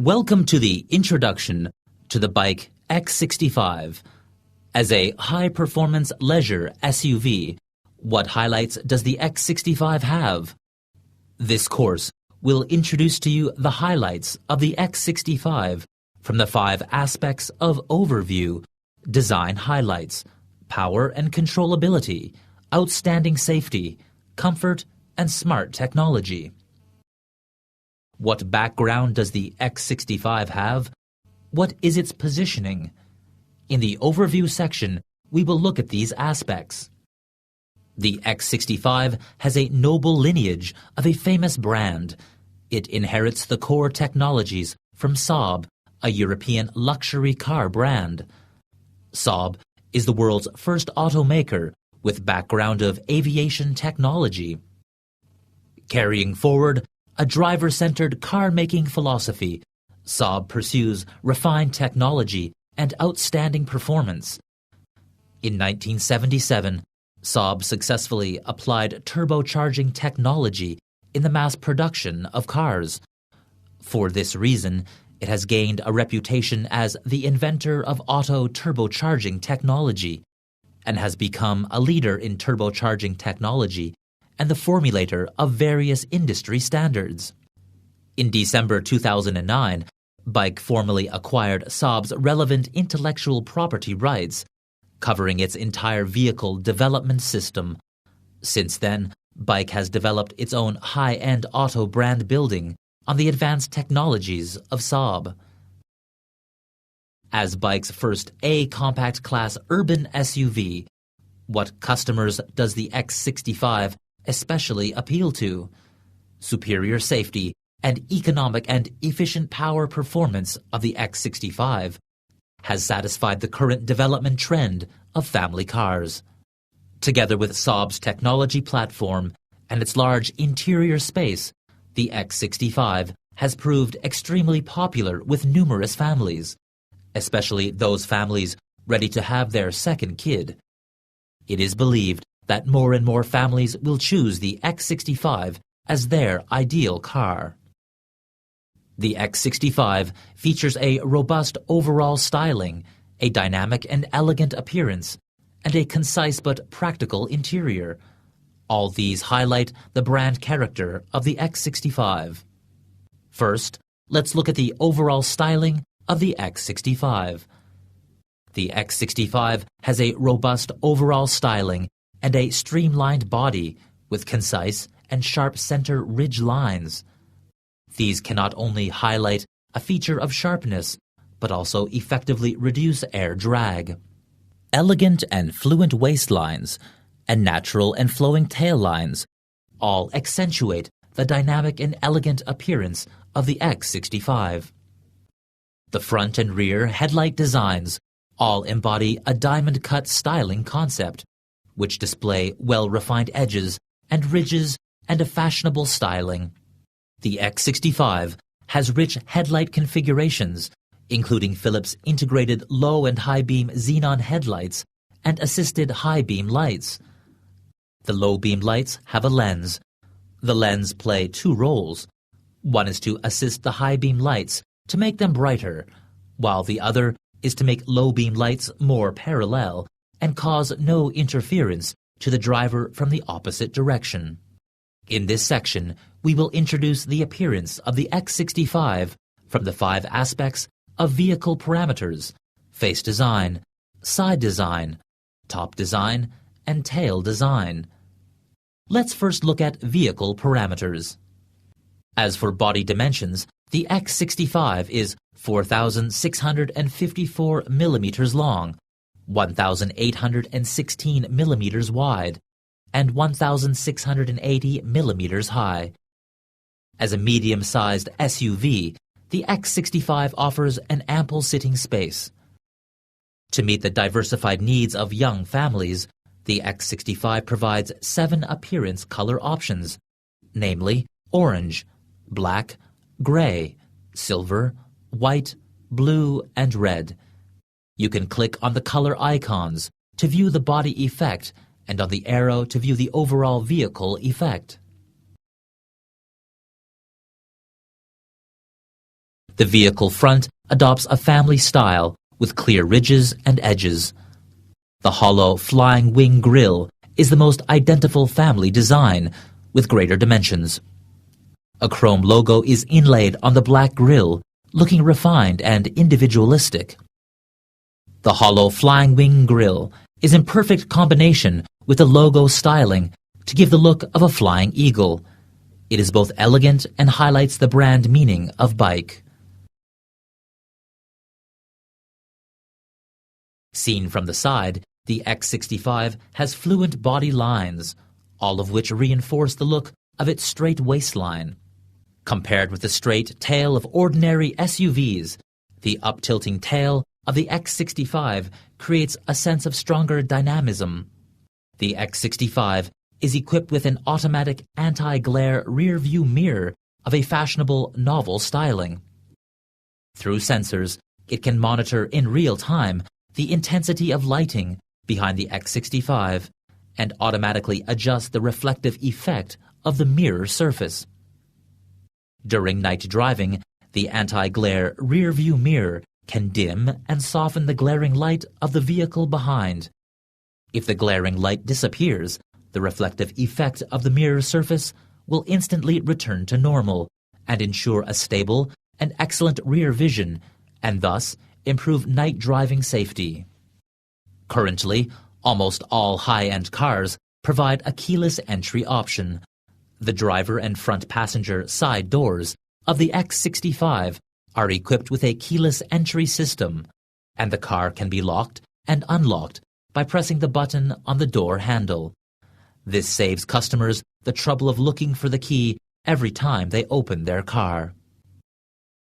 Welcome to the introduction to the BAIC X65. As a high-performance leisure SUV, what highlights does the X65 have? This course will introduce to you the highlights of the X65 from the 5 aspects of overview: design highlights, power and controllability, outstanding safety, comfort, and smart technology. What background does the X65 have? What is its positioning? In the overview section, we will look at these aspects. The X65 has a noble lineage of a famous brand. It inherits the core technologies from Saab, a European luxury car brand. Saab is the world's first automaker with background of aviation technology. Carrying forward a driver-centered car-making philosophy, Saab pursues refined technology and outstanding performance. In 1977, Saab successfully applied turbocharging technology in the mass production of cars. For this reason, it has gained a reputation as the inventor of auto turbocharging technology and has become a leader in turbocharging technology and the formulator of various industry standards. In December 2009, BAIC formally acquired Saab's relevant intellectual property rights, covering its entire vehicle development system. Since then, BAIC has developed its own high-end auto brand building on the advanced technologies of Saab. As BAIC's first A compact class urban SUV, what customers does the X65 especially appeal to? Superior safety and economic and efficient power performance of the X65 has satisfied the current development trend of family cars. Together with Saab's technology platform and its large interior space, the X65 has proved extremely popular with numerous families, especially those families ready to have their second kid. It is believed that more and more families will choose the X65 as their ideal car. The X65 features a robust overall styling, a dynamic and elegant appearance, and a concise but practical interior. All these highlight the brand character of the X65. First, let's look at the overall styling of the X65. The X65 has a robust overall styling and a streamlined body with concise and sharp center ridge lines. These can not only highlight a feature of sharpness, but also effectively reduce air drag. Elegant and fluent waistlines and natural and flowing tail lines all accentuate the dynamic and elegant appearance of the X65. The front and rear headlight designs all embody a diamond-cut styling concept, which display well-refined edges and ridges and a fashionable styling. The X65 has rich headlight configurations, including Philips integrated low and high beam xenon headlights and assisted high beam lights. The low beam lights have a lens. The lens play 2 roles. One is to assist the high beam lights to make them brighter, while the other is to make low beam lights more parallel and cause no interference to the driver from the opposite direction. In this section, we will introduce the appearance of the X65 from the 5 aspects of vehicle parameters: face design, side design, top design, and tail design. Let's first look at vehicle parameters. As for body dimensions, the X65 is 4,654 millimeters long, 1,816 millimeters wide, and 1,680 millimeters high. As a medium-sized SUV, the X65 offers an ample sitting space. To meet the diversified needs of young families, the X65 provides 7 appearance color options, namely orange, black, gray, silver, white, blue, and red. You can click on the color icons to view the body effect and on the arrow to view the overall vehicle effect. The vehicle front adopts a family style with clear ridges and edges. The hollow flying wing grille is the most identifiable family design with greater dimensions. A chrome logo is inlaid on the black grille, looking refined and individualistic. The hollow flying wing grille is in perfect combination with the logo styling to give the look of a flying eagle. It is both elegant and highlights the brand meaning of BAIC. Seen from the side, the X65 has fluent body lines, all of which reinforce the look of its straight waistline. Compared with the straight tail of ordinary SUVs, the up-tilting tail of the X65 creates a sense of stronger dynamism. The X65 is equipped with an automatic anti-glare rear-view mirror of a fashionable novel styling. Through sensors, it can monitor in real time the intensity of lighting behind the X65 and automatically adjust the reflective effect of the mirror surface. During night driving, the anti-glare rear-view mirror can dim and soften the glaring light of the vehicle behind. If the glaring light disappears, the reflective effect of the mirror surface will instantly return to normal and ensure a stable and excellent rear vision, and thus improve night driving safety. Currently, almost all high-end cars provide a keyless entry option. The driver and front passenger side doors of the X65 are equipped with a keyless entry system, and the car can be locked and unlocked by pressing the button on the door handle. This saves customers the trouble of looking for the key every time they open their car.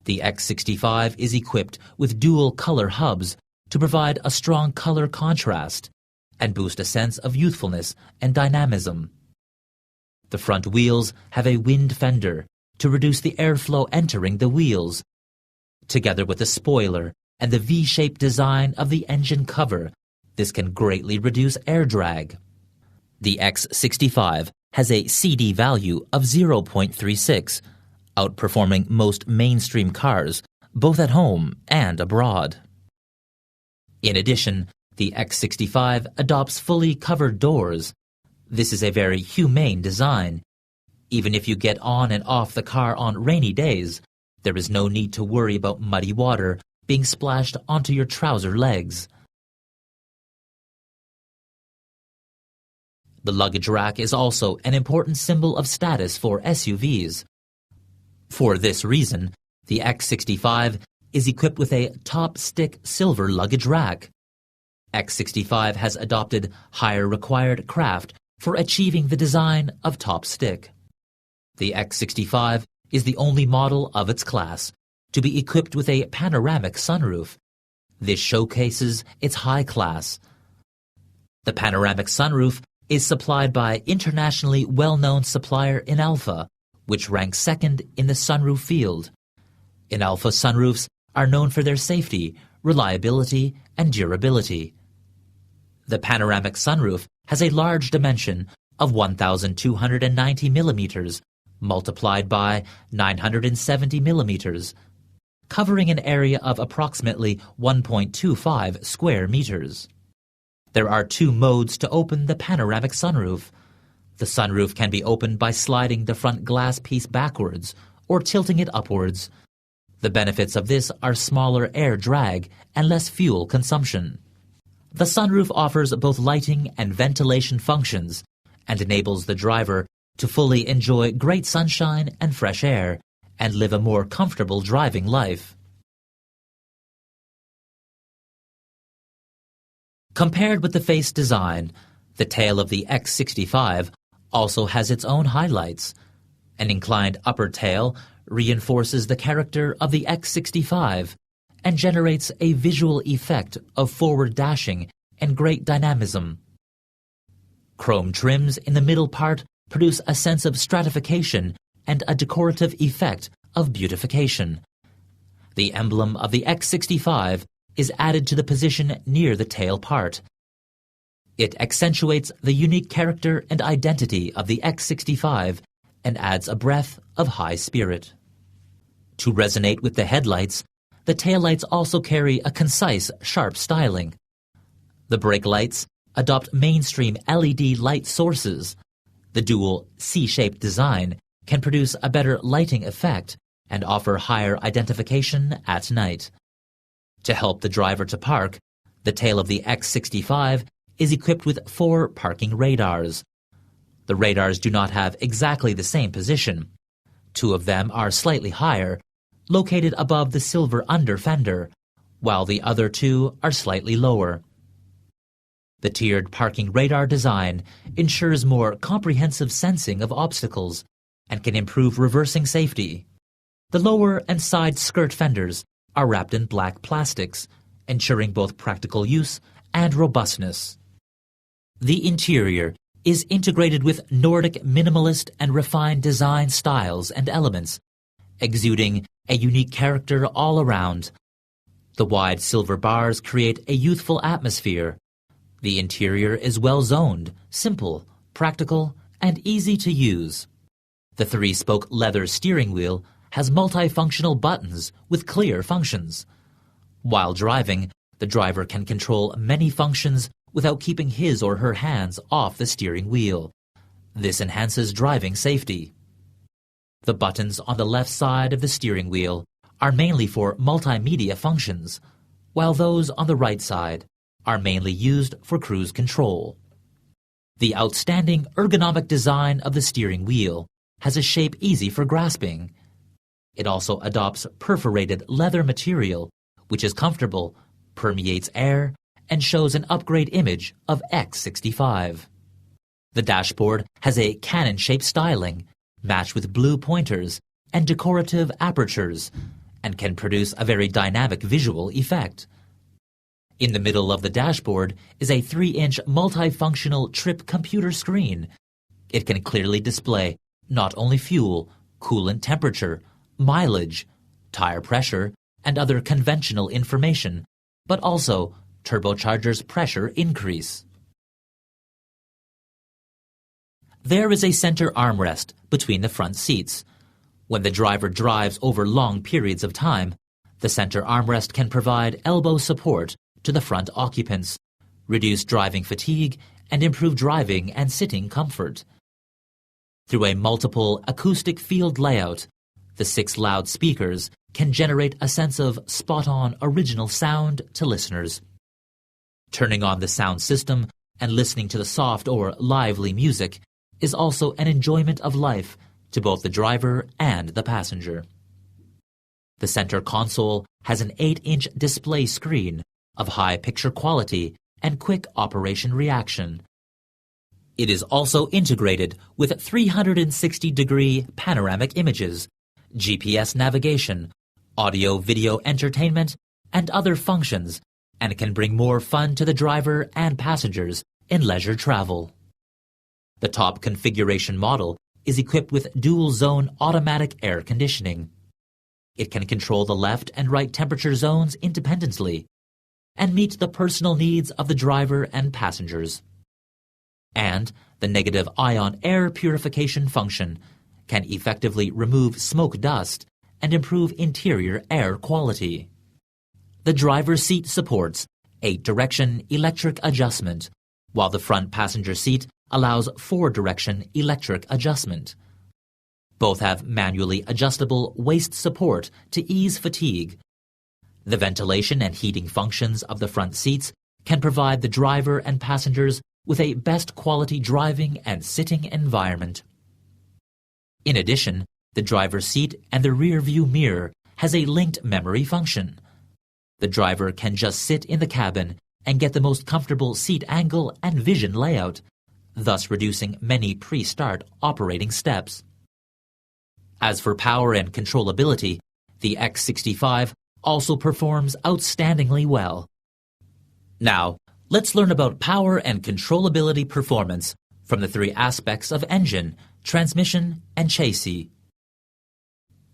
The X65 is equipped with dual color hubs to provide a strong color contrast and boost a sense of youthfulness and dynamism. The front wheels have a wind fender to reduce the airflow entering the wheels. Together with the spoiler and the V-shaped design of the engine cover, this can greatly reduce air drag. The X65 has a CD value of 0.36, outperforming most mainstream cars, both at home and abroad. In addition, the X65 adopts fully covered doors. This is a very humane design. Even if you get on and off the car on rainy days, there is no need to worry about muddy water being splashed onto your trouser legs. The luggage rack is also an important symbol of status for SUVs. For this reason, the X65 is equipped with a top-stick silver luggage rack. X65 has adopted higher required craft for achieving the design of top stick. The X65 is the only model of its class to be equipped with a panoramic sunroof. This showcases its high class. The panoramic sunroof is supplied by internationally well-known supplier Inalfa, which ranks second in the sunroof field. Inalfa sunroofs are known for their safety, reliability, and durability. The panoramic sunroof has a large dimension of 1,290 millimeters multiplied by 970 millimeters, covering an area of approximately 1.25 square meters. There are two modes to open the panoramic sunroof. The sunroof can be opened by sliding the front glass piece backwards or tilting it upwards. The benefits of this are smaller air drag and less fuel consumption. The sunroof offers both lighting and ventilation functions and enables the driver to fully enjoy great sunshine and fresh air and live a more comfortable driving life. Compared with the face design, the tail of the X65 also has its own highlights. An inclined upper tail reinforces the character of the X65 and generates a visual effect of forward dashing and great dynamism. Chrome trims in the middle part produce a sense of stratification and a decorative effect of beautification. The emblem of the X65 is added to the position near the tail part. It accentuates the unique character and identity of the X65 and adds a breath of high spirit. To resonate with the headlights, the taillights also carry a concise, sharp styling. The brake lights adopt mainstream LED light sources. The dual C-shaped design can produce a better lighting effect and offer higher identification at night. To help the driver to park, the tail of the X65 is equipped with 4 parking radars. The radars do not have exactly the same position. 2 of them are slightly higher, located above the silver under fender, while the other 2 are slightly lower. The tiered parking radar design ensures more comprehensive sensing of obstacles and can improve reversing safety. The lower and side skirt fenders are wrapped in black plastics, ensuring both practical use and robustness. The interior is integrated with Nordic minimalist and refined design styles and elements, exuding a unique character all around. The wide silver bars create a youthful atmosphere. The interior is well zoned, simple, practical, and easy to use. The 3-spoke leather steering wheel has multifunctional buttons with clear functions. While driving, the driver can control many functions without keeping his or her hands off the steering wheel. This enhances driving safety. The buttons on the left side of the steering wheel are mainly for multimedia functions, while those on the right side are mainly used for cruise control. The outstanding ergonomic design of the steering wheel has a shape easy for grasping. It also adopts perforated leather material, which is comfortable, permeates air, and shows an upgrade image of X65. The dashboard has a cannon-shaped styling, matched with blue pointers and decorative apertures, and can produce a very dynamic visual effect. In the middle of the dashboard is a 3-inch multifunctional trip computer screen. It can clearly display not only fuel, coolant temperature, mileage, tire pressure, and other conventional information, but also turbocharger's pressure increase. There is a center armrest between the front seats. When the driver drives over long periods of time, the center armrest can provide elbow support to the front occupants, reduce driving fatigue, and improve driving and sitting comfort. Through a multiple acoustic field layout, the 6 loudspeakers can generate a sense of spot-on original sound to listeners. Turning on the sound system and listening to the soft or lively music is also an enjoyment of life to both the driver and the passenger. The center console has an 8-inch display screen of high picture quality and quick operation reaction. It is also integrated with 360-degree panoramic images, GPS navigation, audio-video entertainment, and other functions, and can bring more fun to the driver and passengers in leisure travel. The top configuration model is equipped with dual-zone automatic air conditioning. It can control the left and right temperature zones independently and meet the personal needs of the driver and passengers. And the negative ion air purification function can effectively remove smoke dust and improve interior air quality. The driver's seat supports 8-direction electric adjustment, while the front passenger seat allows 4-direction electric adjustment. Both have manually adjustable waist support to ease fatigue. The ventilation and heating functions of the front seats can provide the driver and passengers with a best quality driving and sitting environment. In addition, the driver's seat and the rearview mirror has a linked memory function. The driver can just sit in the cabin and get the most comfortable seat angle and vision layout, thus reducing many pre-start operating steps. As for power and controllability, the X65 also performs outstandingly well. Now, let's learn about power and controllability performance from the 3 aspects of engine, transmission, and chassis.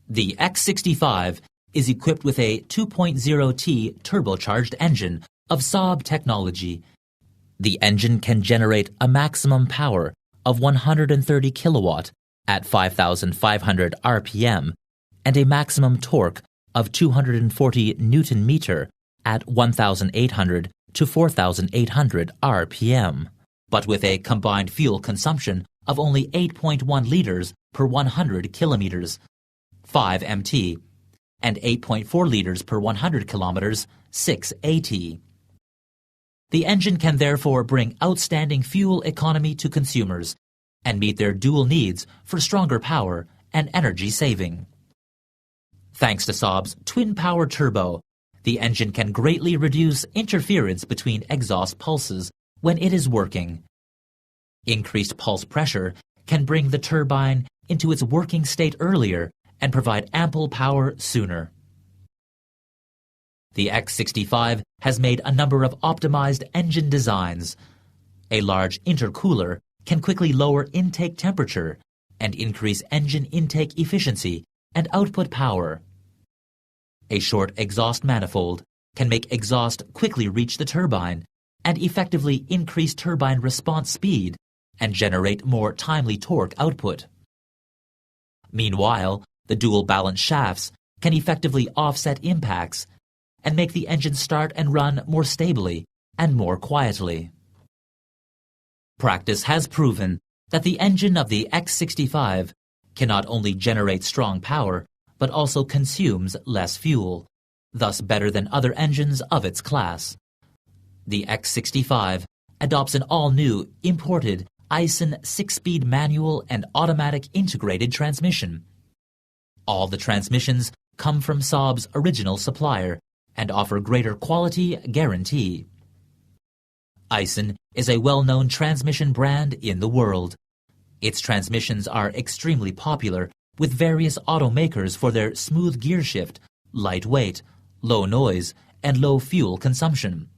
The X65 is equipped with a 2.0T turbocharged engine of Saab technology. The engine can generate a maximum power of 130 kilowatt at 5,500 RPM and a maximum torque of 240 Newton-meter at 1,800 to 4,800 RPM, but with a combined fuel consumption of only 8.1 liters per 100 kilometers, 5 MT, and 8.4 liters per 100 kilometers, 6 AT. The engine can therefore bring outstanding fuel economy to consumers and meet their dual needs for stronger power and energy saving. Thanks to Saab's twin-power turbo, the engine can greatly reduce interference between exhaust pulses when it is working. Increased pulse pressure can bring the turbine into its working state earlier and provide ample power sooner. The X65 has made a number of optimized engine designs. A large intercooler can quickly lower intake temperature and increase engine intake efficiency and output power. A short exhaust manifold can make exhaust quickly reach the turbine and effectively increase turbine response speed and generate more timely torque output. Meanwhile, the dual balance shafts can effectively offset impacts and make the engine start and run more stably and more quietly. Practice has proven that the engine of the X65 can not only generate strong power, but also consumes less fuel, thus better than other engines of its class. The X65 adopts an all-new, imported Aisin 6-speed manual and automatic integrated transmission. All the transmissions come from Saab's original supplier and offer greater quality guarantee. Aisin is a well-known transmission brand in the world. Its transmissions are extremely popular with various automakers for their smooth gear shift, lightweight, low noise, and low fuel consumption.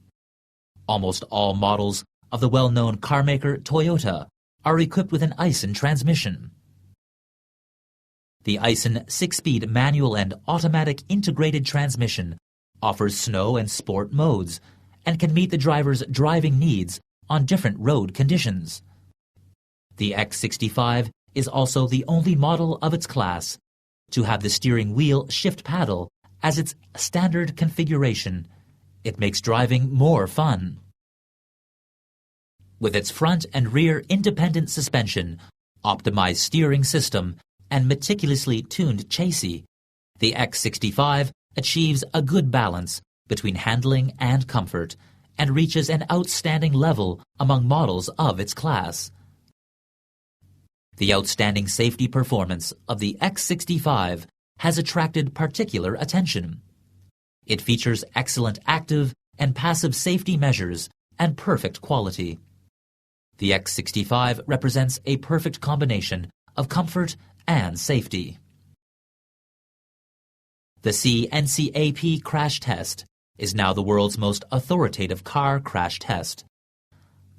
Almost all models of the well-known carmaker Toyota are equipped with an Aisin transmission. The Aisin 6-speed manual and automatic integrated transmission offers snow and sport modes and can meet the driver's driving needs on different road conditions. The X65 is also the only model of its class to have the steering wheel shift paddle as its standard configuration. It makes driving more fun. With its front and rear independent suspension, optimized steering system, and meticulously tuned chassis, the X65 achieves a good balance between handling and comfort and reaches an outstanding level among models of its class. The outstanding safety performance of the X65 has attracted particular attention. It features excellent active and passive safety measures and perfect quality. The X65 represents a perfect combination of comfort and safety. The CNCAP crash test is now the world's most authoritative car crash test.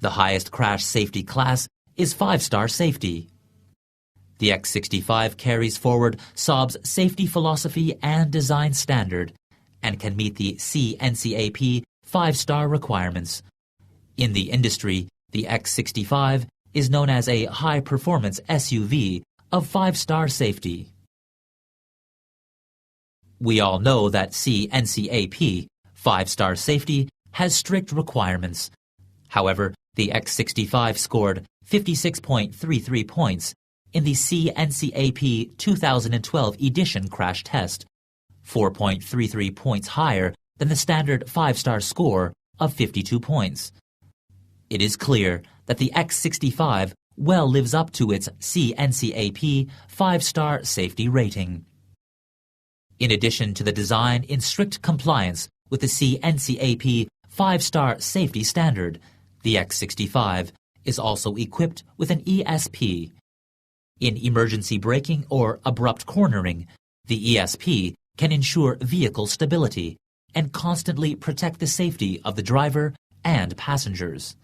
The highest crash safety class is 5-star safety. The X65 carries forward Saab's safety philosophy and design standard and can meet the CNCAP 5-star requirements. In the industry, the X65 is known as a high-performance SUV of 5-star safety. We all know that CNCAP 5-star safety has strict requirements. However, the X65 scored 56.33 points in the CNCAP 2012 edition crash test, 4.33 points higher than the standard 5-star score of 52 points. It is clear that the X65 well lives up to its CNCAP 5-star safety rating. In addition to the design in strict compliance with the CNCAP 5-star safety standard, the X65 is also equipped with an ESP. In emergency braking or abrupt cornering, the ESP can ensure vehicle stability and constantly protect the safety of the driver and passengers.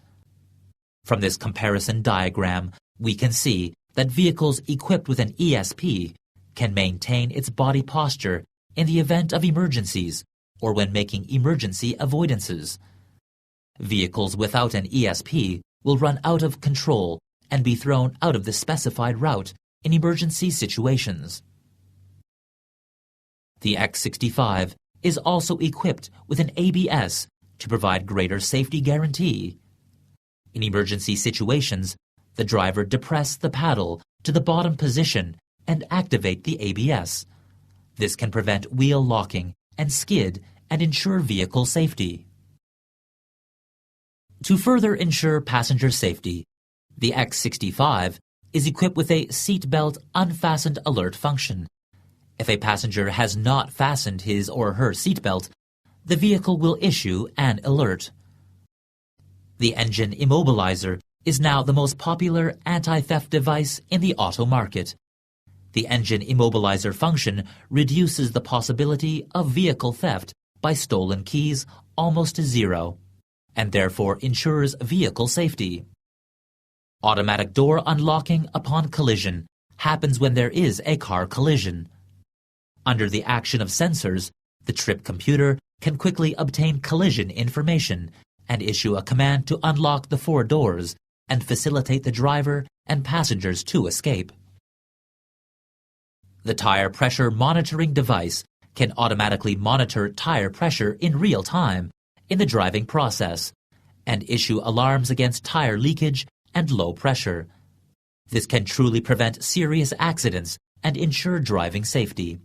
From this comparison diagram, we can see that vehicles equipped with an ESP can maintain its body posture in the event of emergencies or when making emergency avoidances. Vehicles without an ESP will run out of control and be thrown out of the specified route in emergency situations. The X65 is also equipped with an ABS to provide greater safety guarantee. In emergency situations, the driver depress the paddle to the bottom position and activate the ABS. This can prevent wheel locking and skid and ensure vehicle safety. To further ensure passenger safety, the X65 is equipped with a seatbelt unfastened alert function. If a passenger has not fastened his or her seatbelt, the vehicle will issue an alert. The engine Immobilizer is now the most popular anti-theft device in the auto market. The engine Immobilizer function reduces the possibility of vehicle theft by stolen keys almost to zero, and therefore ensures vehicle safety. Automatic door unlocking upon collision happens when there is a car collision. Under the action of sensors, the trip computer can quickly obtain collision information and issue a command to unlock the 4 doors and facilitate the driver and passengers to escape. The tire pressure monitoring device can automatically monitor tire pressure in real time in the driving process and issue alarms against tire leakage and low pressure. This can truly prevent serious accidents and ensure driving safety.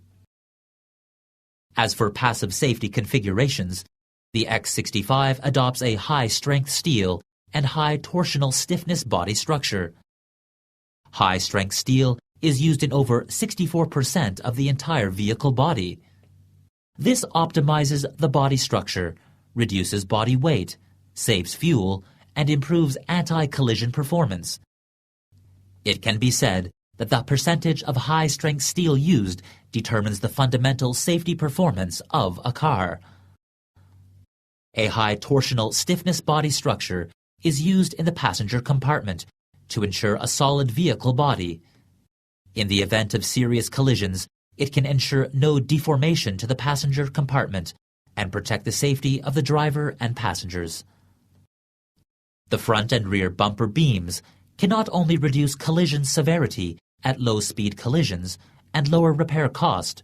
As for passive safety configurations, the X65 adopts a high-strength steel and high torsional stiffness body structure. High-strength steel is used in over 64% of the entire vehicle body. This optimizes the body structure, reduces body weight, saves fuel, and improves anti-collision performance. It can be said that the percentage of high-strength steel used determines the fundamental safety performance of a car. A high torsional stiffness body structure is used in the passenger compartment to ensure a solid vehicle body. In the event of serious collisions, it can ensure no deformation to the passenger compartment and protect the safety of the driver and passengers. The front and rear bumper beams can not only reduce collision severity at low-speed collisions and lower repair cost,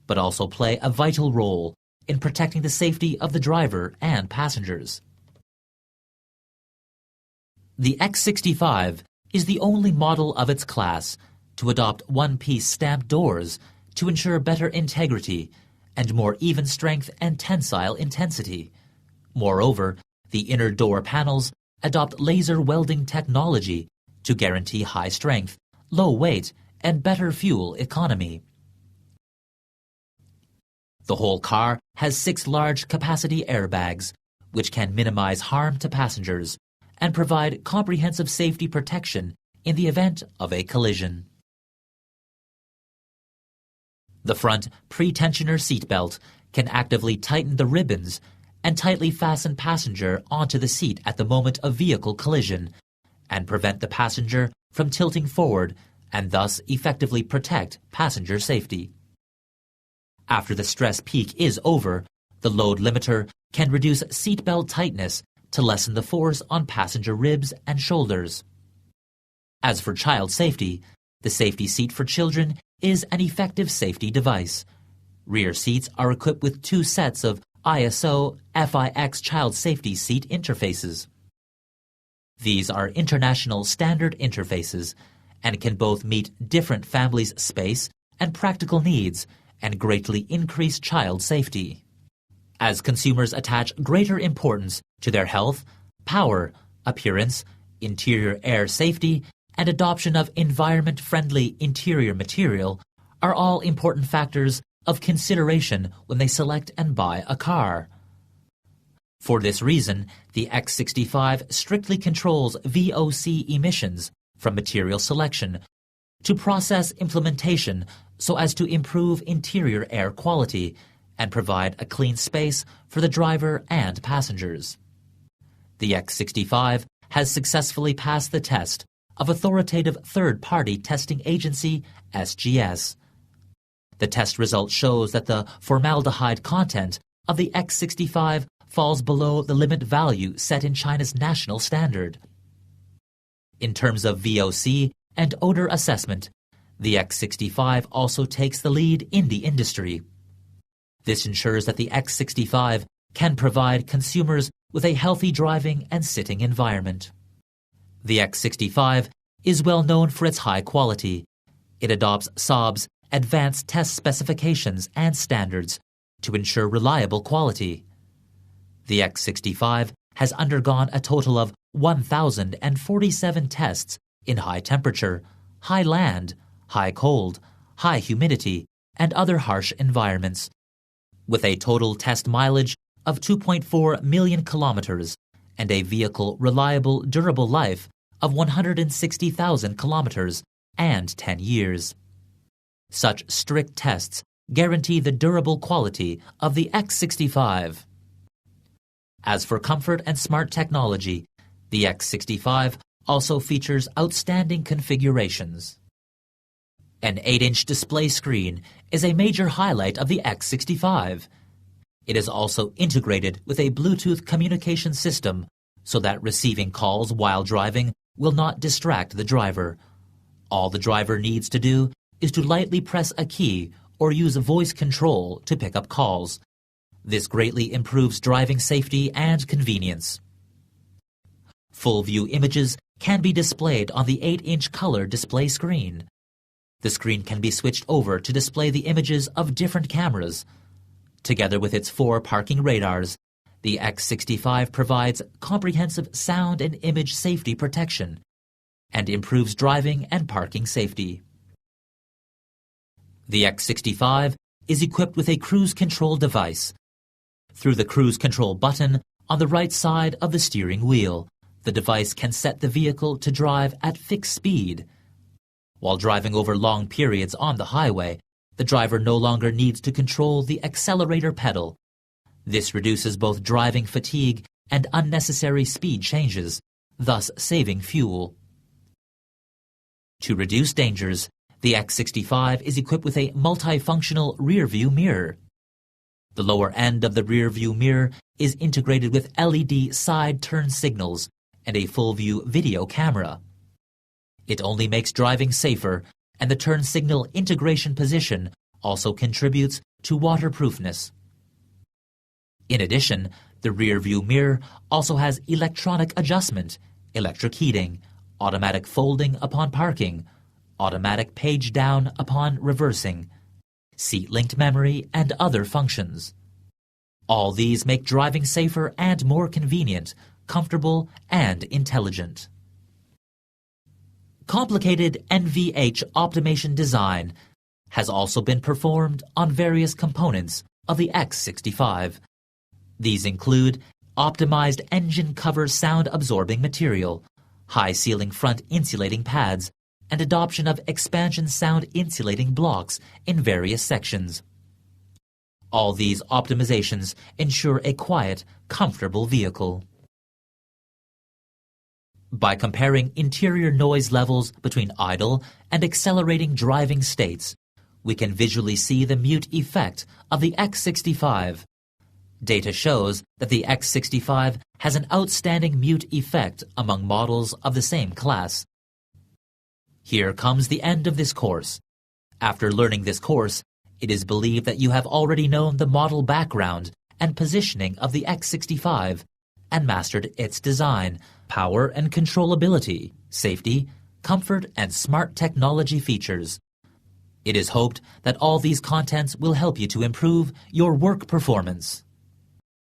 but also play a vital role in protecting the safety of the driver and passengers. The X65 is the only model of its class to adopt one-piece stamped doors to ensure better integrity and more even strength and tensile intensity. Moreover, the inner door panels adopt laser welding technology to guarantee high strength, low weight, and better fuel economy. The whole car has 6 large capacity airbags, which can minimize harm to passengers and provide comprehensive safety protection in the event of a collision. The front pre-tensioner seatbelt can actively tighten the ribbons and tightly fasten passenger onto the seat at the moment of vehicle collision and prevent the passenger from tilting forward and thus effectively protect passenger safety. After the stress peak is over, the load limiter can reduce seatbelt tightness to lessen the force on passenger ribs and shoulders. As for child safety, the safety seat for children is an effective safety device. Rear seats are equipped with 2 sets of ISO FIX child safety seat interfaces. These are international standard interfaces and can both meet different families' space and practical needs and greatly increase child safety. As consumers attach greater importance to their health, power, appearance, interior air safety, and adoption of environment-friendly interior material are all important factors of consideration when they select and buy a car. For this reason, the X65 strictly controls VOC emissions from material selection to process implementation so as to improve interior air quality and provide a clean space for the driver and passengers. The X65 has successfully passed the test of authoritative third-party testing agency SGS. The test result shows that the formaldehyde content of the X65 falls below the limit value set in China's national standard. In terms of VOC and odor assessment, the X65 also takes the lead in the industry. This ensures that the X65 can provide consumers with a healthy driving and sitting environment. The X65 is well known for its high quality. It adopts Saab's advanced test specifications and standards to ensure reliable quality. The X65 has undergone a total of 1,047 tests in high temperature, high land, high cold, high humidity, and other harsh environments, with a total test mileage of 2.4 million kilometers and a vehicle reliable durable life of 160,000 kilometers and 10 years. Such strict tests guarantee the durable quality of the X65. As for comfort and smart technology, the X65 also features outstanding configurations. An 8-inch display screen is a major highlight of the X65. It is also integrated with a Bluetooth communication system so that receiving calls while driving will not distract the driver. All the driver needs to do is to lightly press a key or use voice control to pick up calls. This greatly improves driving safety and convenience. Full-view images can be displayed on the 8-inch color display screen. The screen can be switched over to display the images of different cameras. Together with its 4 parking radars, the X65 provides comprehensive sound and image safety protection and improves driving and parking safety. The X65 is equipped with a cruise control device. Through the cruise control button on the right side of the steering wheel, the device can set the vehicle to drive at fixed speed. While driving over long periods on the highway, the driver no longer needs to control the accelerator pedal. This reduces both driving fatigue and unnecessary speed changes, thus saving fuel. To reduce dangers, the X65 is equipped with a multifunctional rearview mirror. The lower end of the rearview mirror is integrated with LED side turn signals and a full-view video camera. It only makes driving safer, and the turn signal integration position also contributes to waterproofness. In addition, the rearview mirror also has electronic adjustment, electric heating, automatic folding upon parking, automatic page down upon reversing, seat-linked memory, and other functions. All these make driving safer and more convenient, comfortable, and intelligent. Complicated NVH optimization design has also been performed on various components of the X65. These include optimized engine cover sound-absorbing material, high-ceiling front insulating pads, and adoption of expansion sound insulating blocks in various sections. All these optimizations ensure a quiet, comfortable vehicle. By comparing interior noise levels between idle and accelerating driving states, we can visually see the mute effect of the X65. Data shows that the X65 has an outstanding mute effect among models of the same class. Here comes the end of this course. After learning this course, it is believed that you have already known the model background and positioning of the X65 and mastered its design, power and controllability, safety, comfort, and smart technology features. It is hoped that all these contents will help you to improve your work performance.